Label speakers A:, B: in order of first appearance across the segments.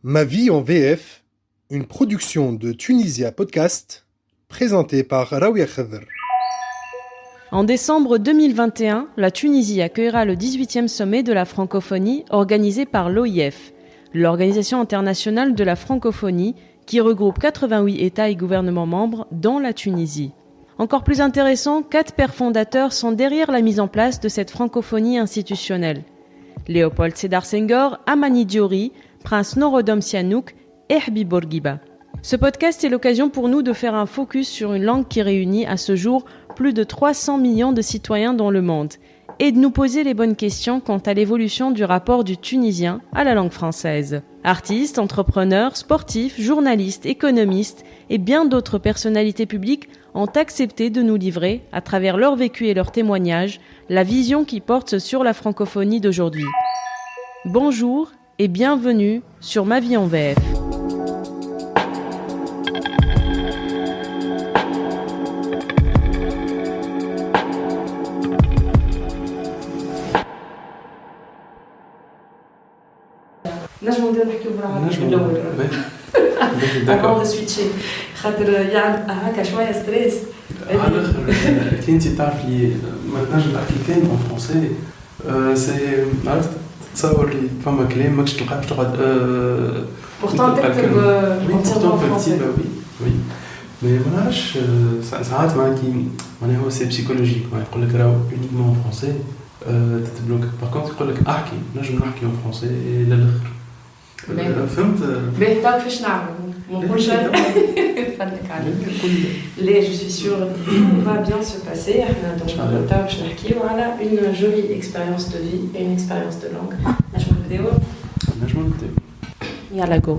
A: Ma vie en VF, une production de Tunisia Podcast, présentée par Raouia Khadr.
B: En décembre 2021, la Tunisie accueillera le 18e sommet de la francophonie organisé par l'OIF, l'Organisation internationale de la francophonie, qui regroupe 88 États et gouvernements membres, dont la Tunisie. Encore plus intéressant, 4 pères fondateurs sont derrière la mise en place de cette francophonie institutionnelle. Léopold Sédar Senghor, Amani Diori, Prince Norodom Sihanouk et Habib Bourguiba. Ce podcast est l'occasion pour nous de faire un focus sur une langue qui réunit à ce jour plus de 300 millions de citoyens dans le monde et de nous poser les bonnes questions quant à l'évolution du rapport du tunisien à la langue française. Artistes, entrepreneurs, sportifs, journalistes, économistes et bien d'autres personnalités publiques ont accepté de nous livrer, à travers leur vécu et leurs témoignages, la vision qui porte sur la francophonie d'aujourd'hui. Bonjour et bienvenue sur Ma vie en VF.
C: نجمو نحكيو بالعربي بالأول avant de switcher خاطر يعمل هكا شوية ستريس.
D: على الاخر انت تعرف لي ما تنجم تحكي كان اون فرونسي سي عرفت تصور لي فما كلام ماكش تلقاه باش تقعد
C: pourtant تكتب
D: pourtant فهمتي وي مي ما نعرفش ساعات معناها هو سي بسيكولوجيك يقول لك راهو اونيكمون فرونسي تتبلوك باغ كونت يقول لك احكي نجم نحكي اون فرونسي للاخر فهمت
C: باهي تو كيفاش نعمل ما نقولش نفدلك عليك لا جو سوي سور tout va bien se passer احنا دونك تو باش نحكيو على une jolie expérience de vie et une expérience de langue نجمو نبداو
B: Yalla go.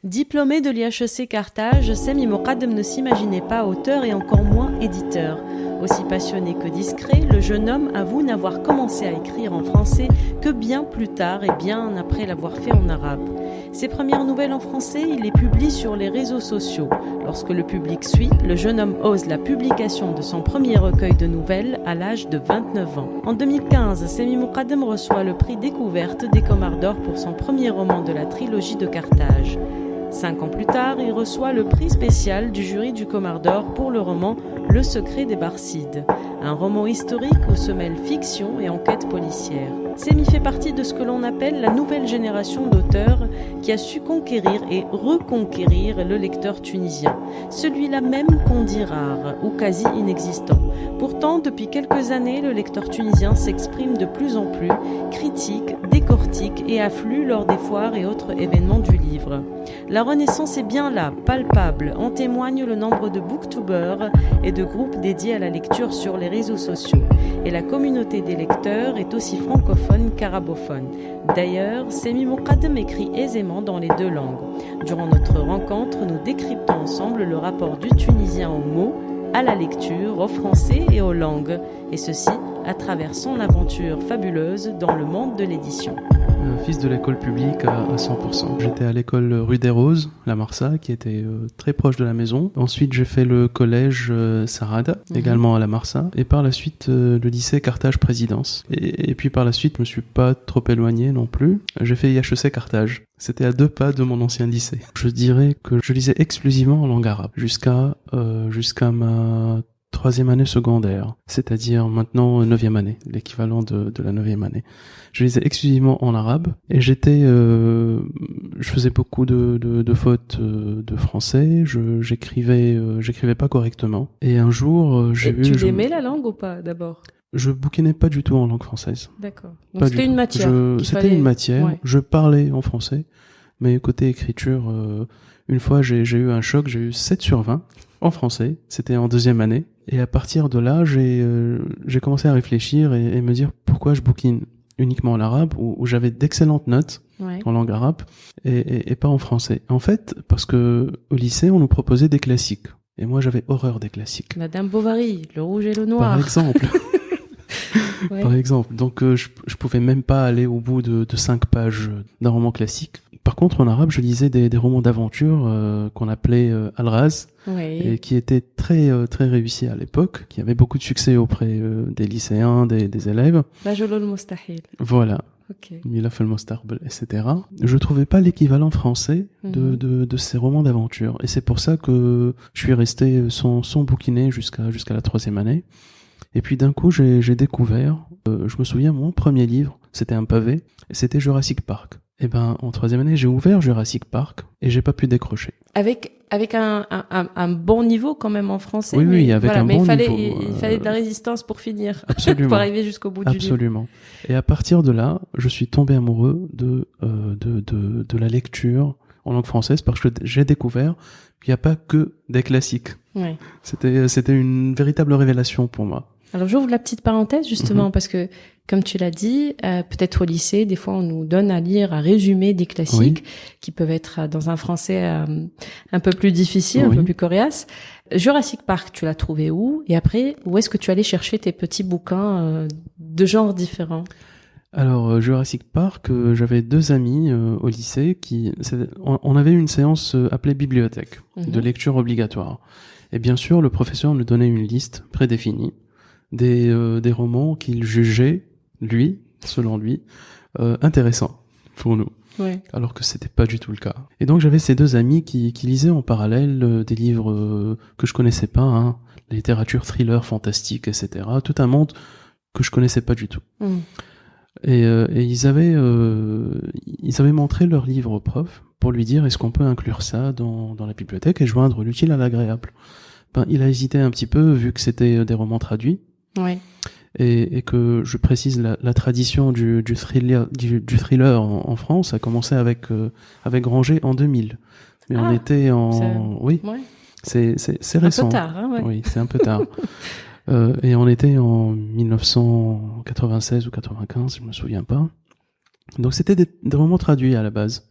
B: Diplômé de l'IHEC Carthage, Sami Moqaddem ne s'imaginait pas auteur et encore moins éditeur. Aussi passionné que discret, le jeune homme avoue n'avoir commencé à écrire en français que bien plus tard et bien après l'avoir fait en arabe. Ses premières nouvelles en français, il les publie sur les réseaux sociaux. Lorsque le public suit, le jeune homme ose la publication de son premier recueil de nouvelles à l'âge de 29 ans. En 2015, Sami Moqaddem reçoit le prix Découverte des Comars d'Or pour son premier roman de la trilogie de Carthage. 5 ans plus tard, il reçoit le prix spécial du jury du Comar d'Or pour le roman Le secret des Barcides, un roman historique où se mêlent fiction et enquête policière. Sami fait partie de ce que l'on appelle la nouvelle génération d'auteurs qui a su conquérir et reconquérir le lecteur tunisien, celui-là même qu'on dit rare ou quasi inexistant. Pourtant, depuis quelques années, le lecteur tunisien s'exprime de plus en plus, critique, décortique et afflue lors des foires et autres événements du livre. La renaissance est bien là, palpable, en témoigne le nombre de booktubers et de groupes dédiés à la lecture sur les réseaux sociaux. Et la communauté des lecteurs est aussi francophone qu'arabophone. D'ailleurs, Sami Moqaddem écrit aisément dans les deux langues. Durant notre rencontre, nous décryptons ensemble le rapport du tunisien aux mots, à la lecture, au français et aux langues, et ceci à travers son aventure fabuleuse dans le monde de l'édition.
D: Fils de l'école publique à 100%. J'étais à l'école Rue des Roses, la Marsa, qui était très proche de la maison. Ensuite, j'ai fait le collège Sarada, également à la Marsa. Et par la suite, le lycée Carthage Présidence. Et puis par la suite, je me suis pas trop éloigné non plus. J'ai fait IHEC Carthage. C'était à 2 pas de mon ancien lycée. Je dirais que je lisais exclusivement en langue arabe jusqu'à ma 3e année secondaire, c'est-à-dire maintenant 9e année, l'équivalent de la 9e année. Je lisais exclusivement en arabe et je faisais beaucoup de fautes de français, j'écrivais pas correctement. Et un jour,
B: Tu aimais la langue ou pas d'abord ?
D: Je bouquinais pas du tout en langue française.
B: D'accord. Donc c'était une matière.
D: C'était une matière. Ouais. Je parlais en français, mais côté écriture, une fois j'ai eu un choc, j'ai eu 7 sur 20 en français. C'était en 2e année. Et à partir de là, j'ai commencé à réfléchir et me dire pourquoi je bouquine uniquement en arabe, où j'avais d'excellentes notes en langue arabe et pas en français. En fait, parce que au lycée, on nous proposait des classiques. Et moi, j'avais horreur des classiques.
B: Madame Bovary, Le Rouge et le Noir.
D: Par exemple. Ouais. Par exemple. Donc, je pouvais même pas aller au bout de 5 pages d'un roman classique. Par contre, en arabe, je lisais des romans d'aventure qu'on appelait Al-Raz, et qui étaient très réussis à l'époque, qui avaient beaucoup de succès auprès des lycéens, des élèves.
B: Rajulul Mustahil.
D: Voilà.
B: Ok.
D: Mila Felmostarble, etc. Je trouvais pas l'équivalent français de ces romans d'aventure. Et c'est pour ça que je suis resté sans bouquiner jusqu'à la 3e année. Et puis d'un coup, j'ai découvert, je me souviens, mon premier livre, c'était un pavé, et c'était Jurassic Park. Et ben, en 3e année, j'ai ouvert Jurassic Park, et j'ai pas pu décrocher.
B: Avec un bon niveau quand même en français.
D: Oui, avec un bon niveau.
B: Il fallait de la résistance pour finir.
D: Absolument.
B: Pour arriver jusqu'au bout du livre.
D: Absolument. Et à partir de là, je suis tombé amoureux de la lecture en langue française parce que j'ai découvert qu'il n'y a pas que des classiques.
B: Ouais.
D: C'était une véritable révélation pour moi.
B: Alors j'ouvre la petite parenthèse justement parce que, comme tu l'as dit, peut-être au lycée, des fois on nous donne à lire, à résumer des classiques qui peuvent être dans un français un peu plus difficile, un peu plus coriace. Jurassic Park, tu l'as trouvé où? Et après, où est-ce que tu allais chercher tes petits bouquins de genres différents?
D: Alors Jurassic Park, j'avais 2 amis au lycée on avait une séance appelée bibliothèque de lecture obligatoire. Et bien sûr, le professeur nous donnait une liste prédéfinie des romans qu'il jugeait, selon lui, intéressants pour nous.
B: Ouais.
D: Alors que c'était pas du tout le cas. Et donc j'avais ces 2 amis qui lisaient en parallèle des livres que je connaissais pas, la littérature thriller, fantastique, etc. Tout un monde que je connaissais pas du tout. Et ils avaient montré leur livre au prof pour lui dire est-ce qu'on peut inclure ça dans la bibliothèque et joindre l'utile à l'agréable. Ben, il a hésité un petit peu vu que c'était des romans traduits. Ouais. Et que je précise la tradition du thriller en France a commencé avec Granger en 2000. Mais on était c'est récent.
B: Un peu tard, hein, ouais.
D: Oui, c'est un peu tard. Et on était en 1996 ou 95, je me souviens pas. Donc c'était des romans traduits à la base.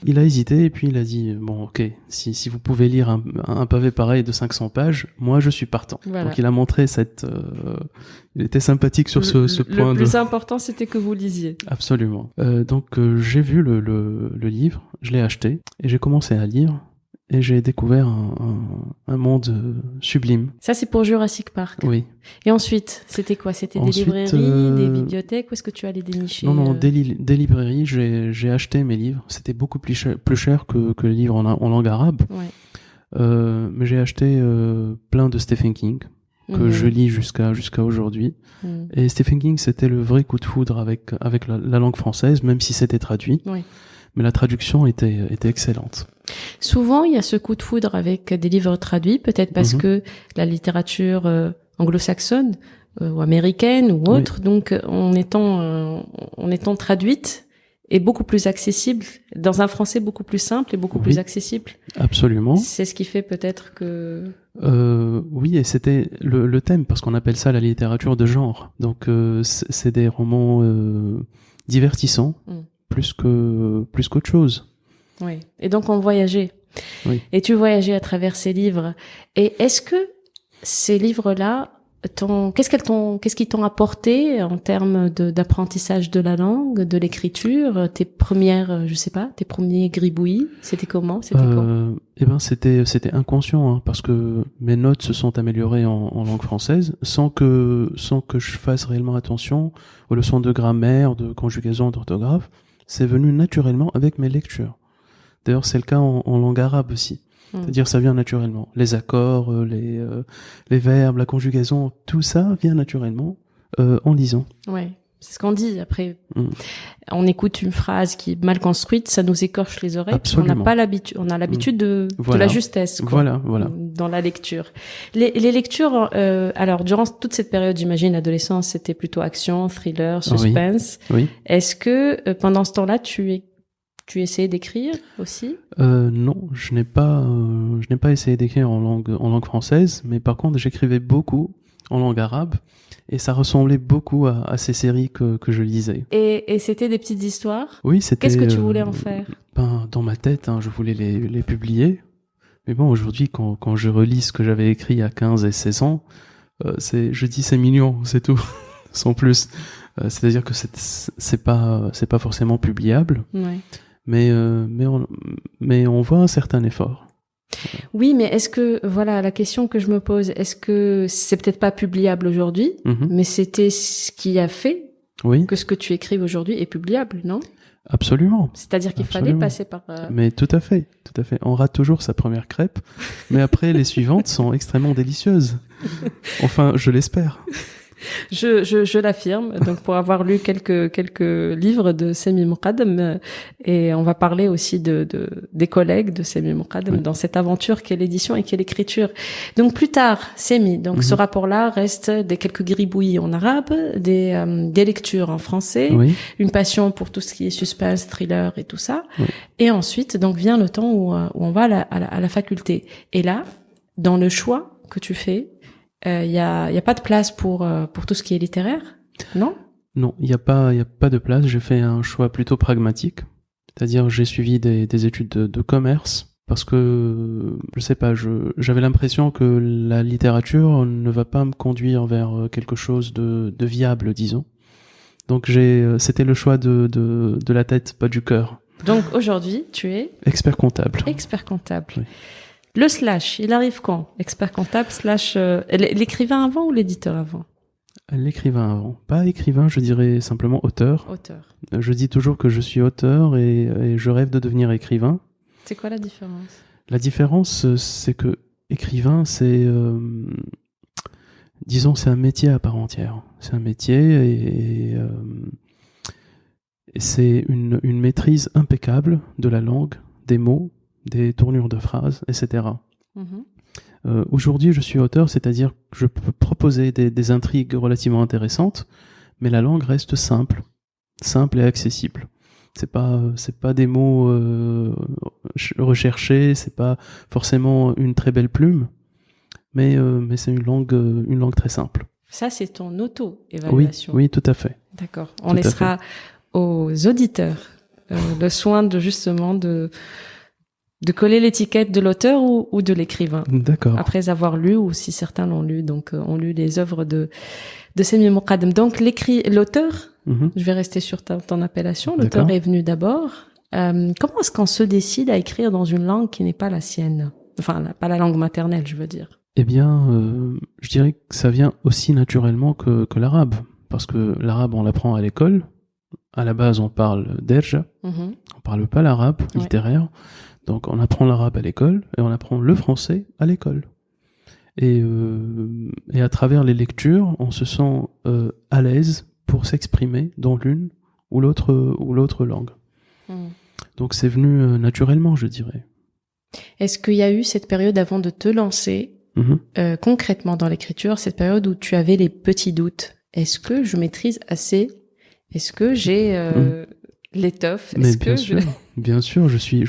D: Il a hésité et puis il a dit bon ok, si vous pouvez lire un pavé pareil de 500 pages, moi je suis partant. Voilà. Donc il a montré il était sympathique sur ce point.
B: Le plus important c'était que vous lisiez.
D: Absolument. Donc j'ai vu le livre, je l'ai acheté et j'ai commencé à lire. Et j'ai découvert un monde sublime.
B: Ça, c'est pour Jurassic Park.
D: Oui.
B: Et ensuite, c'était quoi? C'était des librairies, des bibliothèques? Où est-ce que tu allais dénicher?
D: Non, des librairies. J'ai acheté mes livres. C'était beaucoup plus cher que les livres en langue arabe. Ouais. Mais j'ai acheté plein de Stephen King que je lis jusqu'à aujourd'hui. Et Stephen King, c'était le vrai coup de foudre avec la langue française, même si c'était traduit. Oui. Mais la traduction était excellente.
B: Souvent, il y a ce coup de foudre avec des livres traduits, peut-être parce que la littérature anglo-saxonne ou américaine ou autre, donc en étant traduite, est beaucoup plus accessible, dans un français beaucoup plus simple et beaucoup plus accessible.
D: Absolument.
B: C'est ce qui fait peut-être que...
D: Oui, et c'était le thème, parce qu'on appelle ça la littérature de genre. Donc c'est des romans divertissants. Plus qu'autre chose.
B: Oui. Et donc on voyageait. Oui. Et tu voyageais à travers ces livres. Et est-ce que ces livres-là qu'est-ce qu'ils t'ont apporté en termes d'apprentissage de la langue, de l'écriture, tes premiers gribouillis, c'était comment?
D: Eh ben c'était inconscient, parce que mes notes se sont améliorées en langue française sans que je fasse réellement attention aux leçons de grammaire, de conjugaison, d'orthographe. C'est venu naturellement avec mes lectures. D'ailleurs, c'est le cas en langue arabe aussi. C'est-à-dire, ça vient naturellement. Les accords, les verbes, la conjugaison, tout ça vient naturellement en lisant.
B: Ouais, c'est ce qu'on dit. Après, on écoute une phrase qui est mal construite, ça nous écorche les oreilles.
D: Absolument.
B: On n'a pas l'habitude. On a l'habitude de la justesse. Quoi,
D: voilà.
B: Dans la lecture. Les lectures. Alors, durant toute cette période, j'imagine, l'adolescence, c'était plutôt action, thriller, suspense.
D: Oui.
B: Est-ce que pendant ce temps-là, tu essayais d'écrire aussi?
D: Non, je n'ai pas essayé d'écrire en langue française, mais par contre, j'écrivais beaucoup en langue arabe. Et ça ressemblait beaucoup à ces séries que je lisais.
B: Et c'était des petites histoires?
D: Oui, c'était...
B: Qu'est-ce que tu voulais en faire?
D: Dans ma tête, je voulais les publier. Mais bon, aujourd'hui, quand je relis ce que j'avais écrit à 15 et 16 ans, je dis c'est mignon, c'est tout, sans plus. C'est-à-dire que c'est pas forcément publiable. Ouais. Mais on voit un certain effort.
B: Oui, mais est-ce que, voilà, la question que je me pose, est-ce que c'est peut-être pas publiable aujourd'hui, mais c'était ce qui a fait
D: Oui.
B: que ce que tu écrives aujourd'hui est publiable, non?
D: Absolument.
B: C'est-à-dire qu'il fallait
D: Absolument.
B: passer par...
D: Mais tout à fait, tout à fait. On rate toujours sa première crêpe, mais après les suivantes sont extrêmement délicieuses. Enfin, je l'espère.
B: Je l'affirme, donc pour avoir lu quelques livres de Sami Moukadem, et on va parler aussi des collègues de Sami Moukadem
D: Oui.
B: dans cette aventure qu'est l'édition et qu'est l'écriture. Donc plus tard, Sami, donc ce rapport-là reste des quelques gribouillis en arabe, des lectures en français,
D: Oui.
B: une passion pour tout ce qui est suspense, thriller et tout ça.
D: Oui.
B: Et ensuite, donc vient le temps où on va à la faculté. Et là, dans le choix que tu fais, y a pas de place pour tout ce qui est littéraire, non?
D: Non, il y a pas de place. J'ai fait un choix plutôt pragmatique. C'est-à-dire, j'ai suivi des études de commerce parce que, je sais pas, j'avais l'impression que la littérature ne va pas me conduire vers quelque chose de viable, disons. Donc c'était le choix de la tête, pas du cœur.
B: Donc aujourd'hui, tu es
D: Expert comptable.
B: expert comptable.
D: Oui.
B: Le slash, il arrive quand? Expert comptable slash l'écrivain avant ou l'éditeur avant?
D: L'écrivain avant. Pas écrivain, je dirais simplement auteur.
B: Auteur.
D: Je dis toujours que je suis auteur et je rêve de devenir écrivain.
B: C'est quoi la différence?
D: La différence, c'est que écrivain, c'est, disons, c'est un métier à part entière. C'est un métier et c'est une maîtrise impeccable de la langue, des mots, des tournures de phrases, etc.
B: Mhm.
D: Aujourd'hui, je suis auteur, c'est-à-dire que je peux proposer des intrigues relativement intéressantes, mais la langue reste simple et accessible. C'est pas des mots recherchés, c'est pas forcément une très belle plume, mais c'est une langue très simple.
B: Ça, c'est ton
D: Oui,
B: auto-évaluation.
D: oui, tout à fait.
B: D'accord.
D: Tout
B: On
D: à
B: laissera aux auditeurs le soin de coller l'étiquette de l'auteur ou de l'écrivain.
D: D'accord.
B: Après avoir lu, ou si certains l'ont lu, donc ont lu les œuvres de Sami Moukadem. Donc l'auteur,
D: Mhm.
B: je vais rester sur ton appellation, l'auteur
D: D'accord.
B: est venu d'abord. Comment est-ce qu'on se décide à écrire dans une langue qui n'est pas la sienne? Enfin, pas la langue maternelle, je veux dire.
D: Eh bien, je dirais que ça vient aussi naturellement que l'arabe, parce que l'arabe, on l'apprend à l'école. À la base, on parle derja,
B: Mhm.
D: on parle pas l'arabe
B: Ouais.
D: littéraire. Donc, on apprend l'arabe à l'école et on apprend le français à l'école. Et à travers les lectures, on se sent à l'aise pour s'exprimer dans l'une ou l'autre langue.
B: Mhm.
D: Donc, c'est venu naturellement, je dirais.
B: Est-ce qu'il y a eu cette période avant de te lancer,
D: Mhm.
B: concrètement dans l'écriture, cette période où tu avais les petits doutes? Est-ce que je maîtrise assez? Est-ce que j'ai l'étoffe?
D: Mais
B: Est-ce
D: bien
B: que
D: sûr, bien sûr, je suis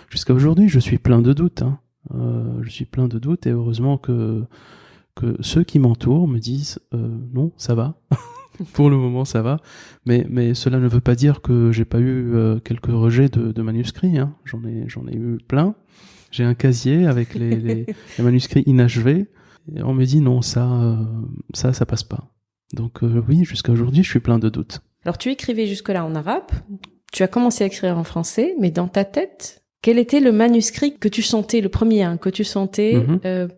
D: jusqu'à aujourd'hui, je suis plein de doutes. Hein. Je suis plein de doutes et heureusement que ceux qui m'entourent me disent non, ça va. Pour le moment, ça va. Mais cela ne veut pas dire que j'ai pas eu quelques rejets de manuscrits. Hein. J'en ai eu plein. J'ai un casier avec les manuscrits inachevés. Et on me dit non, ça passe pas. Donc oui, jusqu'à aujourd'hui, je suis plein de doutes.
B: Alors, tu écrivais jusque-là en arabe, tu as commencé à écrire en français, mais dans ta tête, quel était le manuscrit que tu sentais, le premier que tu sentais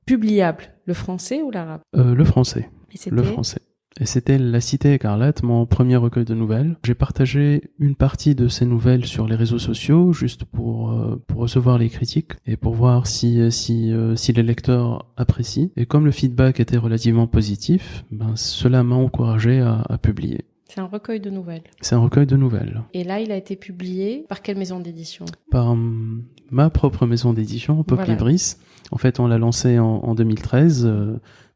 B: publiable? Le français ou l'arabe?
D: Le français.
B: Et c'était...
D: Le français. Et c'était La Cité écarlate, mon premier recueil de nouvelles. J'ai partagé une partie de ces nouvelles sur les réseaux sociaux, juste pour recevoir les critiques et pour voir si les lecteurs apprécient. Et comme le feedback était relativement positif, cela m'a encouragé à publier.
B: C'est un recueil de nouvelles.
D: C'est un recueil de nouvelles.
B: Et là, il a été publié par quelle maison d'édition?
D: Par ma propre maison d'édition, Pop
B: Voilà.
D: Libris. En fait, on l'a lancé en 2013.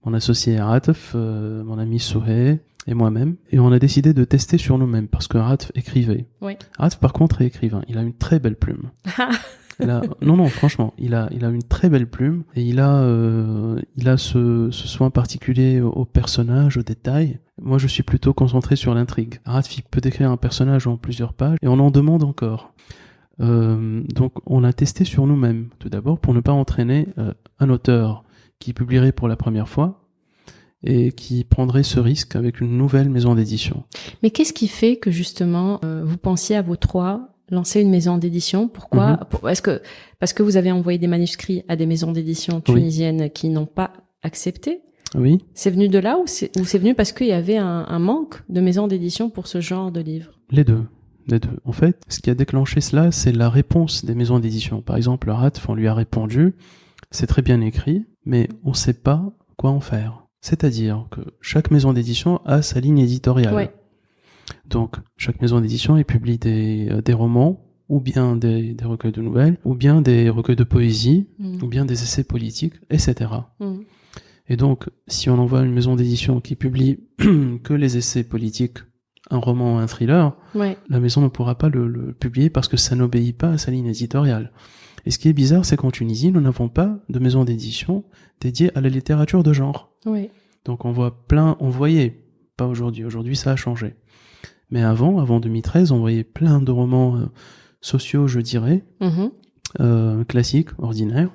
D: Mon associé Aratf, mon ami Souhé et moi-même. Et on a décidé de tester sur nous-mêmes parce que Aratf écrivait.
B: Oui.
D: Aratf, par contre, est écrivain. Il a une très belle plume. Non, franchement, il a une très belle plume et il a ce soin particulier aux personnages, aux détails. Moi, je suis plutôt concentré sur l'intrigue. Aratf, il peut décrire un personnage en plusieurs pages et on en demande encore. Donc, on a testé sur nous-mêmes, tout d'abord, pour ne pas entraîner un auteur qui publierait pour la première fois et qui prendrait ce risque avec une nouvelle maison d'édition.
B: Mais qu'est-ce qui fait que justement vous pensiez à vous trois lancer une maison d'édition? Pourquoi? Parce que vous avez envoyé des manuscrits à des maisons d'édition tunisiennes qui n'ont pas accepté?
D: Oui.
B: C'est venu de là ou c'est venu parce qu'il y avait un manque de maisons d'édition pour ce genre de livres?
D: Les deux. En fait, ce qui a déclenché cela, c'est la réponse des maisons d'édition. Par exemple, Ratf, on lui a répondu, c'est très bien écrit, mais on ne sait pas quoi en faire. C'est-à-dire que chaque maison d'édition a sa ligne éditoriale.
B: Ouais.
D: Donc, chaque maison d'édition publie des romans, ou bien des recueils de nouvelles, ou bien des recueils de poésie, ou bien des essais politiques, etc. Et donc, si on envoie une maison d'édition qui publie que les essais politiques, un roman ou un thriller, la maison ne pourra pas le publier parce que ça n'obéit pas à sa ligne éditoriale. Et ce qui est bizarre, c'est qu'en Tunisie, nous n'avons pas de maison d'édition dédiée à la littérature de genre.
B: Oui.
D: Donc on voyait, pas aujourd'hui, aujourd'hui ça a changé. Mais avant 2013, on voyait plein de romans sociaux, je dirais, classiques, ordinaires.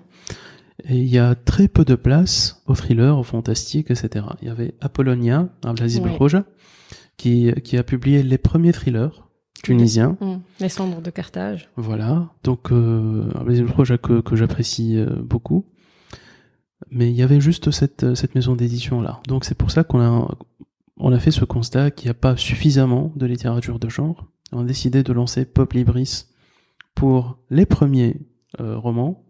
D: Et il y a très peu de place aux thrillers, aux fantastiques, etc. Il y avait Apollonia, Abdelaziz Belkhoja, qui a publié les premiers thrillers tunisiens.
B: Les cendres de Carthage.
D: Voilà. Donc, Abdelaziz Belkhoja que j'apprécie beaucoup. Mais il y avait juste cette maison d'édition-là. Donc c'est pour ça qu'on a fait ce constat qu'il n'y a pas suffisamment de littérature de genre. On a décidé de lancer Pop Libris pour les premiers romans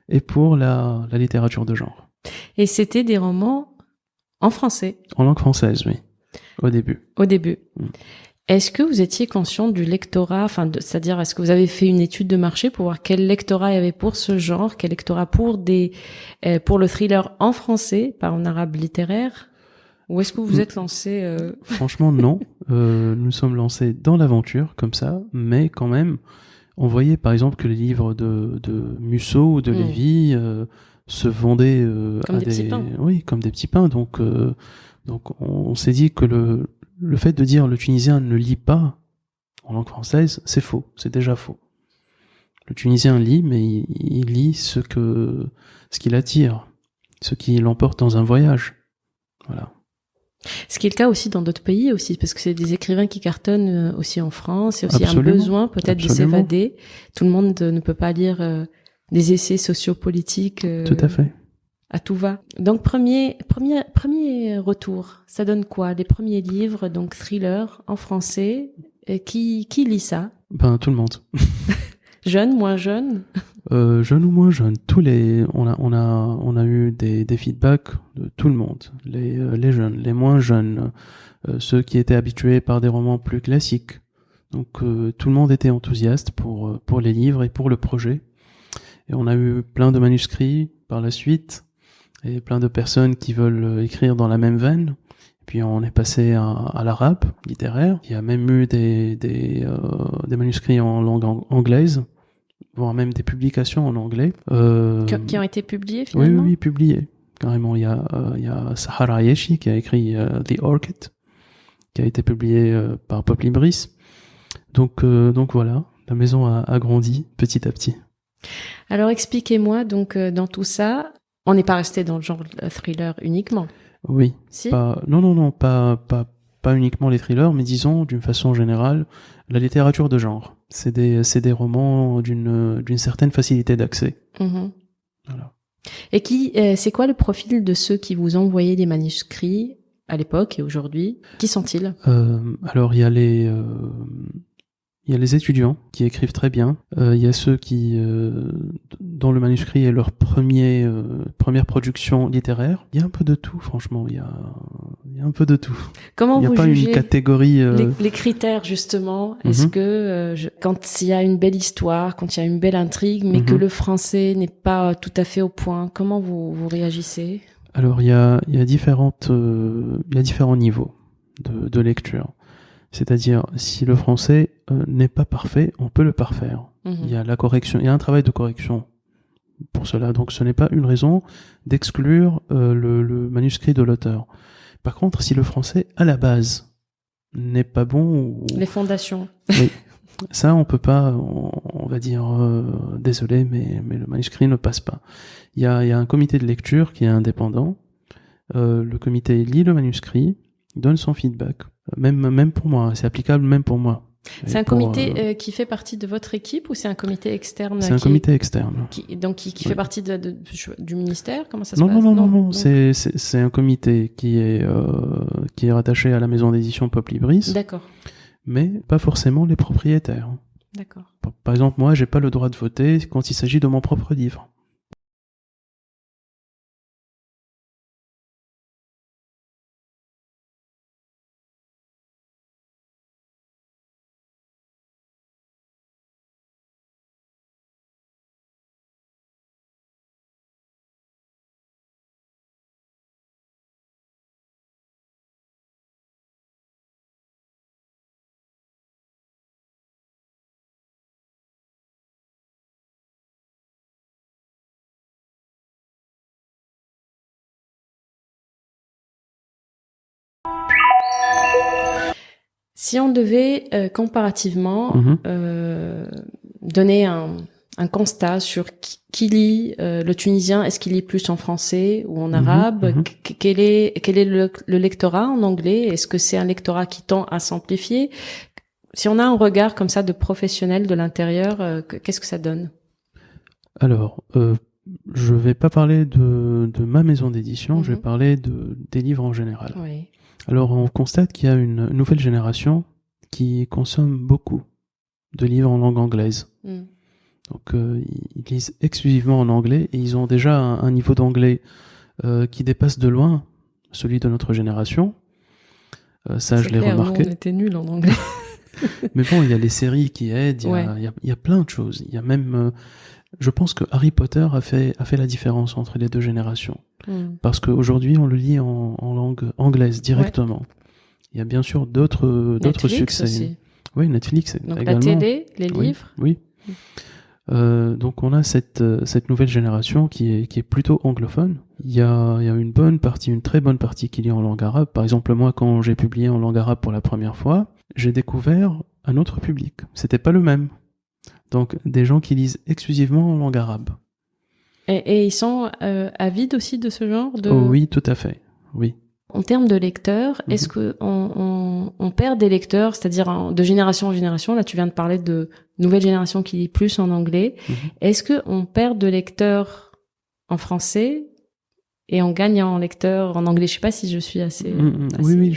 D: et pour la littérature de genre.
B: Et c'était des romans en français?
D: En langue française, oui. Au début.
B: Est-ce que vous étiez conscient du lectorat, c'est-à-dire est-ce que vous avez fait une étude de marché pour voir quel lectorat il y avait pour ce genre, quel lectorat pour le thriller en français, pas en arabe littéraire? Ou est-ce que vous vous êtes lancé
D: Franchement, non. Nous sommes lancés dans l'aventure, comme ça, mais quand même, on voyait par exemple que les livres de Musso ou de Lévy se vendaient
B: comme des petits pains.
D: Oui, comme des petits pains. Donc on s'est dit que le fait de dire le Tunisien ne lit pas en langue française, c'est faux, c'est déjà faux. Le Tunisien lit, mais il lit ce qui l'attire, ce qui l'emporte dans un voyage. Voilà.
B: Ce qui est le cas aussi dans d'autres pays aussi, parce que c'est des écrivains qui cartonnent aussi en France. Il y a aussi
D: Absolument.
B: un besoin peut-être de s'évader. Tout le monde ne peut pas lire des essais sociopolitiques.
D: Tout à fait.
B: À tout va. Donc premier retour, ça donne quoi? Les premiers livres, donc thriller en français. Qui lit ça?
D: Tout le monde.
B: Jeune, moins jeune?
D: Jeune ou moins jeune, on a eu des feedbacks de tout le monde, les jeunes, les moins jeunes, ceux qui étaient habitués par des romans plus classiques. Donc tout le monde était enthousiaste pour les livres et pour le projet. Et on a eu plein de manuscrits par la suite et plein de personnes qui veulent écrire dans la même veine. Et puis on est passé à l'arabe littéraire. Il y a même eu des manuscrits en langue anglaise, voire même des publications en anglais.
B: Qui ont été publiés finalement?
D: Oui, publiés. Carrément, il y a Sahara Ayeshi qui a écrit The Orchid, qui a été publié par Pop Libris. Donc voilà, la maison a grandi petit à petit.
B: Alors expliquez-moi, donc dans tout ça, on n'est pas resté dans le genre thriller uniquement.
D: Oui.
B: Si?
D: Pas uniquement les thrillers, mais disons d'une façon générale la littérature de genre. C'est des romans d'une certaine facilité d'accès. Voilà.
B: Et c'est quoi le profil de ceux qui vous envoyaient des manuscrits à l'époque et aujourd'hui? Qui sont-ils?
D: Alors il y a les étudiants qui écrivent très bien. Il y a ceux dont le manuscrit est leur première production littéraire. Il y a un peu de tout, franchement. Il y a un peu de tout.
B: Comment vous jugez?
D: Il n'y a pas une catégorie.
B: Les critères, justement. Est-ce que quand il y a une belle histoire, quand il y a une belle intrigue, mais que le français n'est pas tout à fait au point, comment vous réagissez?
D: Alors, il y a différents niveaux de lecture. C'est-à-dire, si le français n'est pas parfait, on peut le parfaire. Il y a la correction, il y a un travail de correction pour cela. Donc, ce n'est pas une raison d'exclure le manuscrit de l'auteur. Par contre, si le français, à la base, n'est pas bon...
B: Les fondations.
D: Oui. Ça, on peut pas, on va dire, désolé, mais le manuscrit ne passe pas. Il y a un comité de lecture qui est indépendant. Le comité lit le manuscrit, donne son feedback. Même pour moi, c'est applicable même pour moi.
B: C'est un comité qui fait partie de votre équipe ou c'est un comité externe?
D: C'est un comité externe.
B: Qui fait partie du ministère? Comment ça se passe?
D: Non. C'est un comité qui est rattaché à la maison d'édition Pop Libris.
B: D'accord.
D: Mais pas forcément les propriétaires.
B: D'accord.
D: Par exemple, moi, j'ai pas le droit de voter quand il s'agit de mon propre livre.
B: Si on devait comparativement donner un constat sur qui lit le tunisien, est-ce qu'il lit plus en français ou en arabe? Quel est le lectorat en anglais? Est-ce que c'est un lectorat qui tend à s'amplifier? Si on a un regard comme ça de professionnel de l'intérieur, qu'est-ce que ça donne?
D: Alors, je vais pas parler de ma maison d'édition, je vais parler des livres en général.
B: Oui.
D: Alors, on constate qu'il y a une nouvelle génération qui consomme beaucoup de livres en langue anglaise. Donc, ils lisent exclusivement en anglais et ils ont déjà un niveau d'anglais qui dépasse de loin celui de notre génération. Ça, je l'ai remarqué.
B: Nous, on était nuls en anglais.
D: Mais bon, il y a les séries qui aident, il y a plein de choses. Il y a même... je pense que Harry Potter a fait la différence entre les deux générations. Parce qu'aujourd'hui, on le lit en langue anglaise directement. Il y a bien sûr d'autres succès.
B: Aussi.
D: Oui, Netflix
B: donc
D: également.
B: La télé, les livres.
D: Oui. Donc on a cette nouvelle génération qui est plutôt anglophone. Il y a une très bonne partie qui lit en langue arabe. Par exemple, moi, quand j'ai publié en langue arabe pour la première fois, j'ai découvert un autre public. C'était pas le même. Donc des gens qui lisent exclusivement en langue arabe.
B: Et ils sont avides aussi de ce genre de...
D: Oh, oui, tout à fait. Oui.
B: En termes de lecteurs, est-ce que on perd des lecteurs, c'est-à-dire de génération en génération? Là, tu viens de parler de nouvelle génération qui lit plus en anglais. Est-ce que on perd de lecteurs en français et on gagne en lecteurs en anglais? Je sais pas si je suis assez.
D: Oui,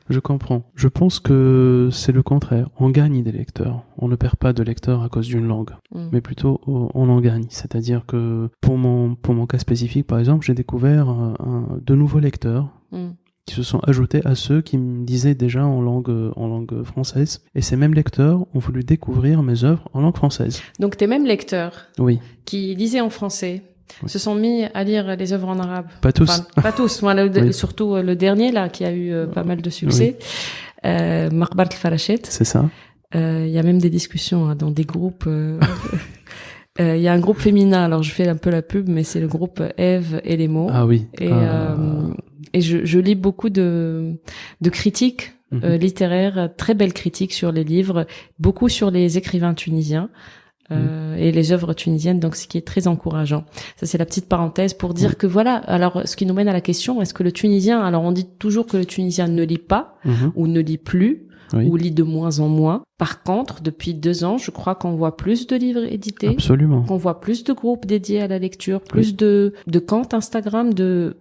D: je comprends. Je pense que c'est le contraire. On gagne des lecteurs. On ne perd pas de lecteurs à cause d'une langue, mais plutôt on en gagne. C'est-à-dire que pour mon cas spécifique, par exemple, j'ai découvert de nouveaux lecteurs qui se sont ajoutés à ceux qui me lisaient déjà en langue française. Et ces mêmes lecteurs ont voulu découvrir mes œuvres en langue française.
B: Donc tes mêmes lecteurs
D: qui
B: lisaient en français se sont mis à lire les œuvres en arabe.
D: Pas tous.
B: Enfin, pas tous. Moi, surtout le dernier, là, qui a eu pas mal de succès. Maqbarat al-Farachet.
D: C'est ça.
B: Il y a même des discussions dans des groupes. Il y a un groupe féminin, alors je fais un peu la pub, mais c'est le groupe Ève et les mots.
D: Ah oui.
B: Et je lis beaucoup de critiques littéraires, très belles critiques sur les livres, beaucoup sur les écrivains tunisiens. Et les œuvres tunisiennes, donc ce qui est très encourageant. Ça, c'est la petite parenthèse pour dire que voilà, alors ce qui nous mène à la question, est-ce que le Tunisien, alors on dit toujours que le Tunisien ne lit pas, ou ne lit plus, ou lit de moins en moins. Par contre, depuis 2 ans, je crois qu'on voit plus de livres édités.
D: Absolument.
B: Qu'on voit plus de groupes dédiés à la lecture, plus de comptes Instagram, de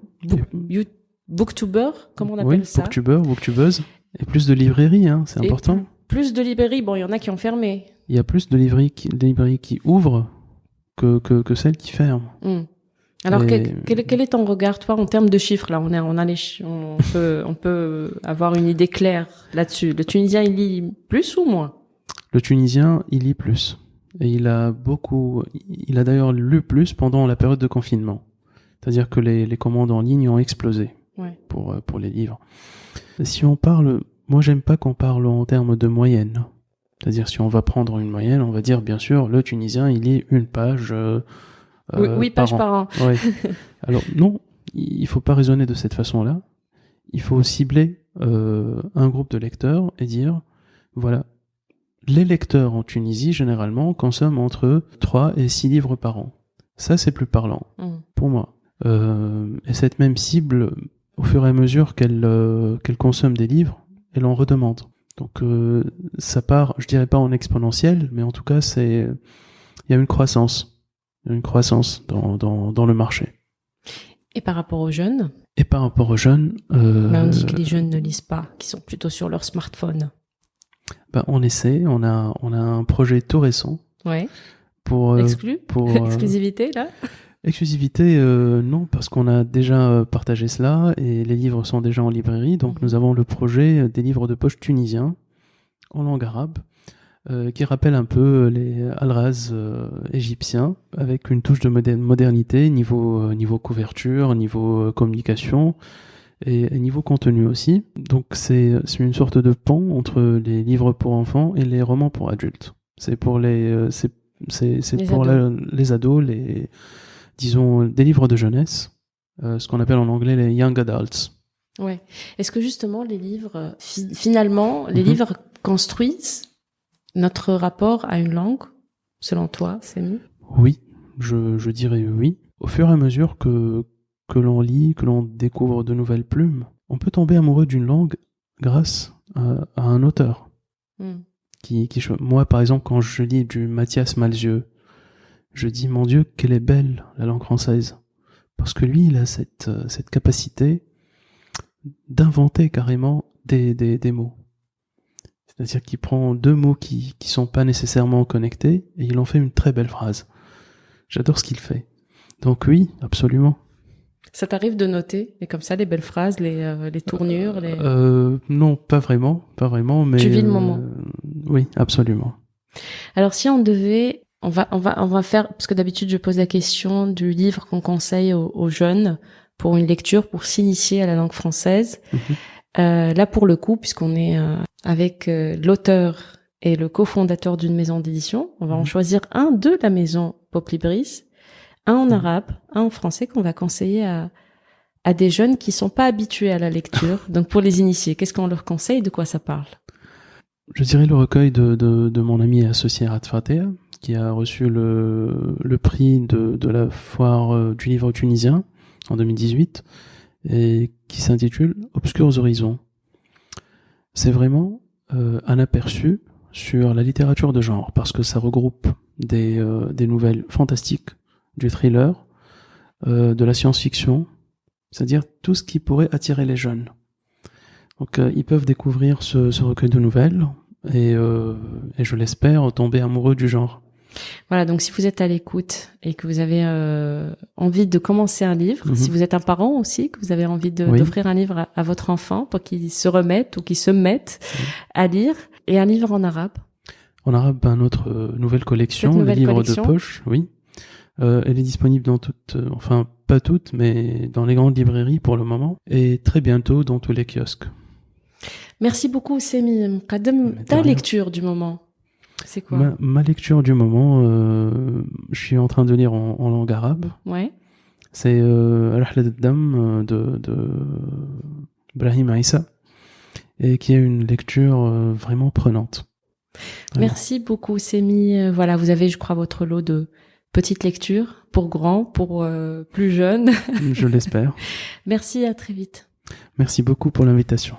B: booktubers, comment on appelle ça?
D: Booktubeuses, et plus de librairies, c'est important.
B: Plus de librairies, bon, il y en a qui ont fermé.
D: Il y a plus de librairies qui ouvrent que celles qui ferment.
B: Alors, quel est ton regard, toi, en termes de chiffres? Là, on peut avoir une idée claire là-dessus. Le Tunisien, il lit plus ou moins?
D: Le Tunisien, il lit plus. Et il a d'ailleurs lu plus pendant la période de confinement. C'est-à-dire que les commandes en ligne ont explosé pour les livres. Si on parle, moi, j'aime pas qu'on parle en termes de moyenne. C'est-à-dire, si on va prendre une moyenne, on va dire, bien sûr, le Tunisien, il lit 1 page
B: 8 pages par an.
D: Ouais. Alors, non, il faut pas raisonner de cette façon-là. Il faut cibler un groupe de lecteurs et dire, voilà, les lecteurs en Tunisie, généralement, consomment entre 3 et 6 livres par an. Ça, c'est plus parlant, pour moi. Et cette même cible, au fur et à mesure qu'elle consomme des livres, elle en redemande. Donc ça part, je dirais pas en exponentiel, mais en tout cas il y a une croissance. Il y a une croissance dans le marché.
B: Et par rapport aux jeunes?
D: Et par rapport aux jeunes...
B: on dit que les jeunes ne lisent pas, qu'ils sont plutôt sur leur smartphone.
D: On essaie, on a un projet tout récent.
B: Ouais.
D: Pour
B: exclusivité, là?
D: Exclusivité, non, parce qu'on a déjà partagé cela et les livres sont déjà en librairie. Donc nous avons le projet des livres de poche tunisiens en langue arabe qui rappellent un peu les Al-Raz égyptiens avec une touche de modernité niveau couverture, niveau communication et niveau contenu aussi. Donc c'est une sorte de pont entre les livres pour enfants et les romans pour adultes. C'est pour les ados, disons des livres de jeunesse, ce qu'on appelle en anglais les young adults.
B: Ouais. Est-ce que justement les livres, finalement, les livres construisent notre rapport à une langue, selon toi, Samy?
D: Oui, je dirais oui. Au fur et à mesure que l'on lit, que l'on découvre de nouvelles plumes, on peut tomber amoureux d'une langue grâce à un auteur. Moi, par exemple, quand je lis du Mathias Malzieu, je dis, mon Dieu, qu'elle est belle, la langue française. Parce que lui, il a cette capacité d'inventer carrément des mots. C'est-à-dire qu'il prend deux mots qui sont pas nécessairement connectés et il en fait une très belle phrase. J'adore ce qu'il fait. Donc oui, absolument.
B: Ça t'arrive de noter, et comme ça, les belles phrases, les tournures,
D: Non, pas vraiment, mais...
B: Tu vis le moment.
D: Oui, absolument.
B: Alors si on devait... On va faire, parce que d'habitude je pose la question du livre qu'on conseille aux jeunes pour une lecture, pour s'initier à la langue française. Là pour le coup, puisqu'on est avec l'auteur et le cofondateur d'une maison d'édition, on va en choisir un de la maison Pop Libris, un en arabe, un en français qu'on va conseiller à des jeunes qui sont pas habitués à la lecture. Donc pour les initier, qu'est-ce qu'on leur conseille, de quoi ça parle?
D: Je dirais le recueil de mon ami et associé Arad Fatea, qui a reçu le prix de la foire du livre tunisien en 2018 et qui s'intitule Obscurs Horizons. C'est vraiment un aperçu sur la littérature de genre parce que ça regroupe des nouvelles fantastiques, du thriller, de la science-fiction, c'est-à-dire tout ce qui pourrait attirer les jeunes. Donc ils peuvent découvrir ce recueil de nouvelles et je l'espère tomber amoureux du genre.
B: Voilà, donc si vous êtes à l'écoute et que vous avez envie de commencer un livre, si vous êtes un parent aussi, que vous avez envie d'offrir un livre à votre enfant pour qu'il se remette ou qu'il se mette à lire, et un livre en arabe.
D: En arabe, notre nouvelle collection, les livres de poche, oui. Elle est disponible dans toutes, enfin pas toutes, mais dans les grandes librairies pour le moment, et très bientôt dans tous les kiosques.
B: Merci beaucoup, Samy Mqadem. Ta lecture du moment, c'est quoi?
D: Ma lecture du moment, je suis en train de lire en langue arabe.
B: Ouais.
D: C'est Rahlat ad-Dam de Brahim Issa, et qui est une lecture vraiment prenante. Vraiment.
B: Merci beaucoup, Samy. Voilà, vous avez, je crois, votre lot de petites lectures pour grands, pour plus jeunes.
D: Je l'espère.
B: Merci, à très vite.
D: Merci beaucoup pour l'invitation.